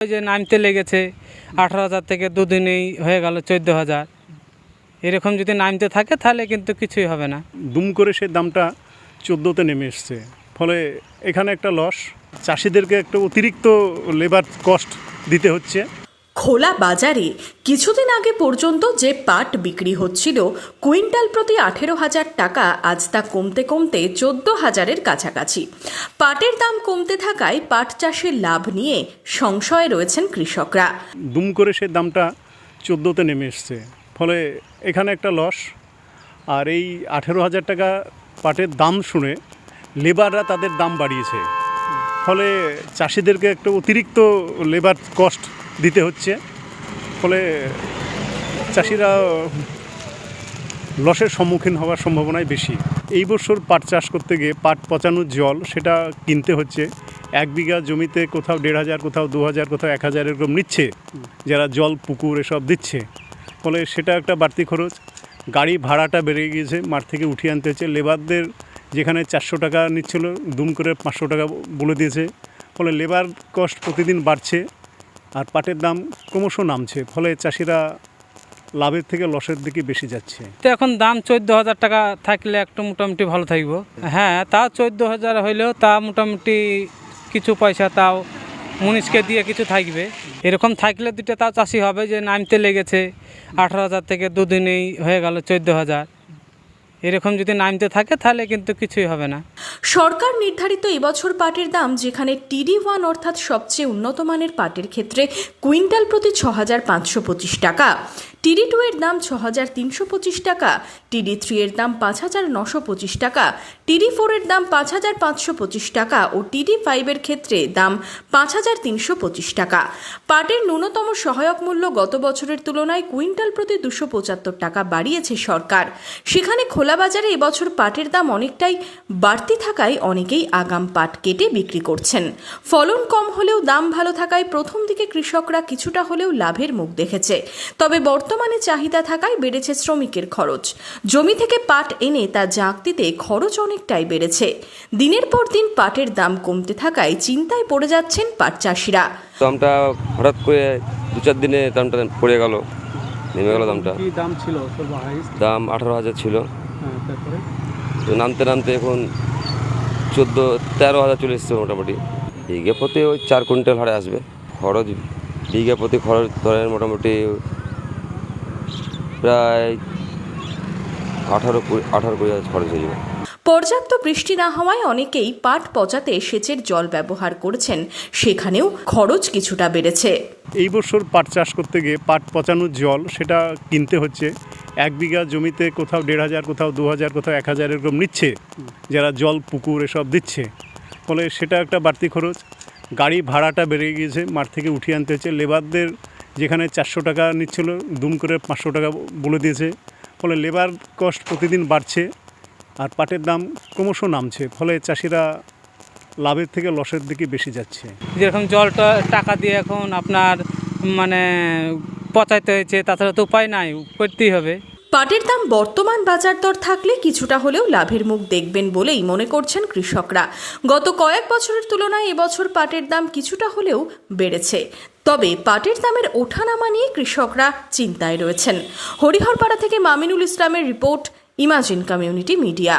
ওই যে নামতে লেগেছে 18,000 থেকে দুদিনেই হয়ে গেল 14,000। এরকম যদি নামতে থাকে তাহলে কিন্তু কিছুই হবে না। দুম করে সে দামটা 14তে নেমে এসছে, ফলে এখানে একটা লস, চাষিদেরকে একটা অতিরিক্ত লেবার কস্ট দিতে হচ্ছে। খোলা বাজারে কিছুদিন আগে পর্যন্ত যে পাট বিক্রি হচ্ছিল কুইন্টাল প্রতি 18,000 টাকা, আজ তা কমতে কমতে 14,000-এর কাছাকাছি। পাটের দাম কমতে থাকায় পাট চাষের লাভ নিয়ে সংশয়ে রয়েছেন কৃষকরা। দুম করে সে দামটা 14তে নেমে এসছে, ফলে এখানে একটা লস। আর এই 18,000 টাকা পাটের দাম শুনে লেবাররা তাদের দাম বাড়িয়েছে, ফলে চাষিদেরকে একটা অতিরিক্ত লেবার কস্ট দিতে হচ্ছে, ফলে চাষিরা লসের সম্মুখীন হওয়ার সম্ভাবনাই বেশি। এই বছর পাট চাষ করতে গিয়ে পাট পচানোর জল সেটা কিনতে হচ্ছে। 1 বিঘা জমিতে কোথাও 1,500, কোথাও 2,000, কোথাও 1,000 এরকম নিচ্ছে যারা জল পুকুর এসব দিচ্ছে, ফলে সেটা একটা বাড়তি খরচ। গাড়ি ভাড়াটা বেড়ে গিয়েছে, মাঠ থেকে উঠিয়ে আনতে হচ্ছে। লেবারদের যেখানে 400 টাকা নিচ্ছিল, দুম করে 500 টাকা বলে দিয়েছে, ফলে লেবার কস্ট প্রতিদিন বাড়ছে আর পাটের দাম ক্রমশ নামছে, ফলে চাষিরা লাভের থেকে লসের দিকে বেশি যাচ্ছে। তো এখন দাম 14,000 টাকা থাকলে একটু মোটামুটি ভালো থাকবো। হ্যাঁ, তা 14,000 হইলেও তা মোটামুটি কিছু পয়সা তাও মুনিশকে দিয়ে কিছু থাকবে। এরকম থাকলে দুটো তাও চাষি হবে যে নামতে লেগেছে 18,000 থেকে দুদিনেই হয়ে গেল 14,000। এরকম যদি নামতে থাকে তাহলে কিন্তু কিছুই হবে না। সরকার নির্ধারিত এবছর পাটের দাম, যেখানে TD1 অর্থাৎ সবচেয়ে উন্নত মানের পাটের ক্ষেত্রে কুইন্টাল প্রতি 6,525 টাকা, TD2 এর দাম 6,325 টাকা, TD3 এর দাম 5,925 টাকা, TD4 এর দাম 5,525 টাকা ও TD5 এর ক্ষেত্রে দাম 5,325 টাকা। পাটের ন্যূনতম সহায়ক মূল্য গত বছরের তুলনায় কুইন্টাল প্রতি 275 টাকা বাড়িয়েছে সরকার। সেখানে খোলা বাজারে এবছর পাটের দাম অনেকটাই বাড়তি থাকায় অনেকেই আগাম পাট কেটে বিক্রি করছেন। ফলন কম হলেও দাম ভালো থাকায় প্রথম দিকে কৃষকরা কিছুটা হলেও লাভের মুখ দেখেছে। তবে বর্তমানে চাহিদা থাকায় বেড়েছে শ্রমিকের খরচ। জমি থেকে পাট এনে তা জাঁক দিতে খরচ অনেকটাই বেড়েছে। দিনের পর দিন পাটের দাম কমতে থাকায় চিন্তায় পড়ে যাচ্ছেন পাট চাষিরা। দামটা হঠাৎ করে 2-4 দিনে দামটা পড়ে গেল, নেমে গেল দামটা। কি দাম ছিল? দাম 18,000 ছিল, তারপরে তো নামতে নামতে এখন 14-13,000 চলে এসছে মোটামুটি। বিঘা প্রতি ওই 4 কুইন্টাল হারে আসবে খরচ। বিঘা প্রতি খরচ ধরেন মোটামুটি প্রায় 18-20,000 খরচ হয়ে যাবে। পর্যাপ্ত বৃষ্টি না হওয়ায় অনেকেই পাট পচাতে সেচের জল ব্যবহার করছেন, সেখানেও খরচ কিছুটা বেড়েছে। এই বছর পাট চাষ করতে গিয়ে পাট পচানোর জল সেটা কিনতে হচ্ছে। 1 বিঘা জমিতে কোথাও 1,500, কোথাও 2,000, কোথাও 1,000 এরকম নিচ্ছে যারা জল পুকুর এসব দিচ্ছে, ফলে সেটা একটা বাড়তি খরচ। গাড়ি ভাড়াটা বেড়ে গিয়েছে, মাঠ থেকে উঠিয়ে আনতে হচ্ছে। লেবারদের যেখানে 400 টাকা নিচ্ছিল, দুম করে 500 টাকা বলে দিয়েছে, ফলে লেবার কস্ট প্রতিদিন বাড়ছে আর পাটের দাম ক্রমশ নামছে, ফলে চাষিরা লাভের থেকে লসের দিকে বেশি যাচ্ছে। যেরকম জলটা টাকা দিয়ে এখন আপনার মানে পচাইতে হয়েছে, তাছাড়া তো উপায় নাই, করতেই হবে। পাটের দাম বর্তমান বাজার দর থাকলে কিছুটা হলেও লাভের মুখ দেখবেন বলেই মনে করছেন কৃষকরা। গত কয়েক বছরের তুলনায় এবছর পাটের দাম কিছুটা হলেও বেড়েছে। তবে পাটের দামের ওঠানামা নিয়ে কৃষকরা চিন্তায় রয়েছেন। হরিহরপাড়া থেকে মামিনুল ইসলামের রিপোর্ট, ইমাজিন কমিউনিটি মিডিয়া।